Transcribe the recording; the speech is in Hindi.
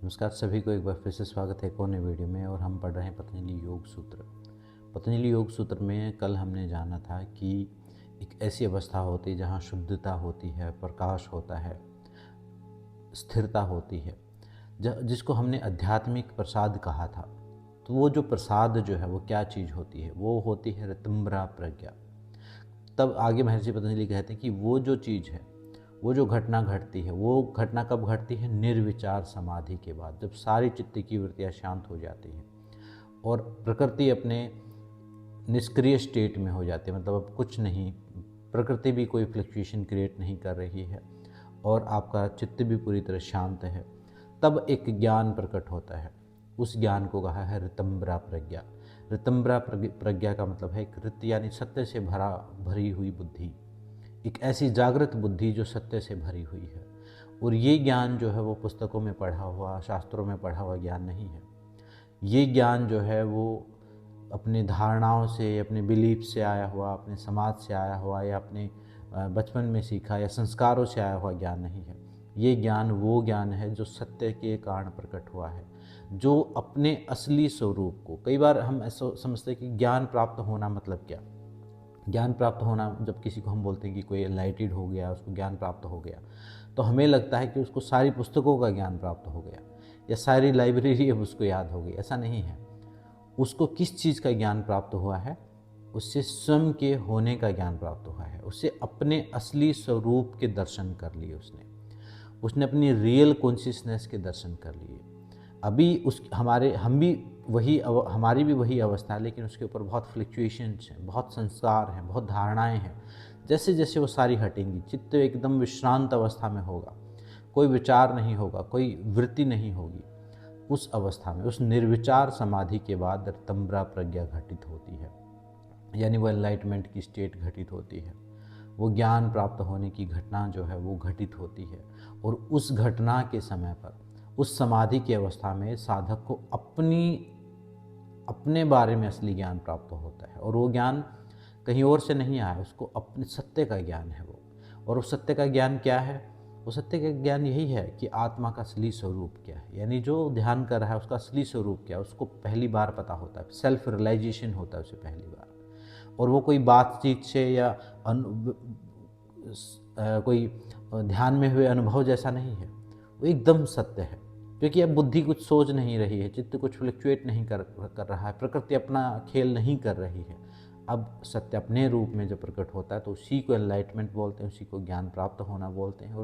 नमस्कार सभी को, एक बार फिर से स्वागत है एक और नई वीडियो में। और हम पढ़ रहे हैं पतंजलि योग सूत्र। पतंजलि योग सूत्र में कल हमने जाना था कि एक ऐसी अवस्था होती है जहाँ शुद्धता होती है, प्रकाश होता है, स्थिरता होती है, जिसको हमने आध्यात्मिक प्रसाद कहा था। तो वो जो प्रसाद जो है वो क्या चीज़ होती है? वो होती है ऋतंभरा प्रज्ञा। तब आगे महर्षि पतंजलि कहते हैं कि वो जो चीज़ है, वो जो घटना घटती है, वो घटना कब घटती है? निर्विचार समाधि के बाद, जब सारी चित्त की वृत्तियाँ शांत हो जाती हैं और प्रकृति अपने निष्क्रिय स्टेट में हो जाती है। मतलब अब कुछ नहीं, प्रकृति भी कोई फ्लक्चुएशन क्रिएट नहीं कर रही है और आपका चित्त भी पूरी तरह शांत है। तब एक ज्ञान प्रकट होता है। उस ज्ञान को कहा है ऋतंभरा प्रज्ञा। ऋतंभरा प्रज्ञा का मतलब है एक ऋत यानी सत्य से भरी हुई बुद्धि, एक ऐसी जागृत बुद्धि जो सत्य से भरी हुई है। और ये ज्ञान जो है वो पुस्तकों में पढ़ा हुआ, शास्त्रों में पढ़ा हुआ ज्ञान नहीं है। ये ज्ञान जो है वो अपनी धारणाओं से, अपने बिलीफ से आया हुआ, अपने समाज से आया हुआ, या अपने बचपन में सीखा या संस्कारों से आया हुआ ज्ञान नहीं है। ये ज्ञान वो ज्ञान है जो सत्य के कारण प्रकट हुआ है, जो अपने असली स्वरूप को, कई बार हम ऐसा समझते हैं कि ज्ञान प्राप्त होना मतलब क्या? ज्ञान प्राप्त होना, जब किसी को हम बोलते हैं कि कोई एनलाइटेड हो गया, उसको ज्ञान प्राप्त हो गया, तो हमें लगता है कि उसको सारी पुस्तकों का ज्ञान प्राप्त हो गया या सारी लाइब्रेरी अब उसको याद हो गई। ऐसा नहीं है। उसको किस चीज़ का ज्ञान प्राप्त हुआ है? उससे स्वयं के होने का ज्ञान प्राप्त हुआ है। उससे अपने असली स्वरूप के दर्शन कर लिए उसने उसने अपनी रियल कॉन्शियसनेस के दर्शन कर लिए। अभी उस हमारे हम भी हमारी भी वही अवस्था है, लेकिन उसके ऊपर बहुत फ्लक्चुएशंस हैं, बहुत संस्कार हैं, बहुत धारणाएं हैं। जैसे जैसे वो सारी हटेंगी, चित्त एकदम विश्रांत अवस्था में होगा, कोई विचार नहीं होगा, कोई वृत्ति नहीं होगी। उस अवस्था में, उस निर्विचार समाधि के बाद ऋतंभरा प्रज्ञा घटित होती है, यानी वो एनलाइटमेंट की स्टेट घटित होती है। वो ज्ञान प्राप्त होने की घटना जो है वो घटित होती है। और उस घटना के समय पर, उस समाधि की अवस्था में साधक को अपने बारे में असली ज्ञान प्राप्त होता है। और वो ज्ञान कहीं और से नहीं आया, उसको अपने सत्य का ज्ञान है वो। और उस सत्य का ज्ञान क्या है? वो सत्य का ज्ञान यही है कि आत्मा का असली स्वरूप क्या है, यानी जो ध्यान कर रहा है उसका असली स्वरूप क्या है, उसको पहली बार पता होता है। सेल्फ रियलाइजेशन होता है उसे पहली बार। और वो कोई बातचीत से या कोई ध्यान में हुए अनुभव जैसा नहीं है। वो एकदम सत्य है, क्योंकि अब बुद्धि कुछ सोच नहीं रही है, चित्त कुछ फ्लक्चुएट नहीं कर रहा है, प्रकृति अपना खेल नहीं कर रही है। अब सत्य अपने रूप में जब प्रकट होता है तो उसी को एनलाइटमेंट बोलते हैं, उसी को ज्ञान प्राप्त होना बोलते हैं। और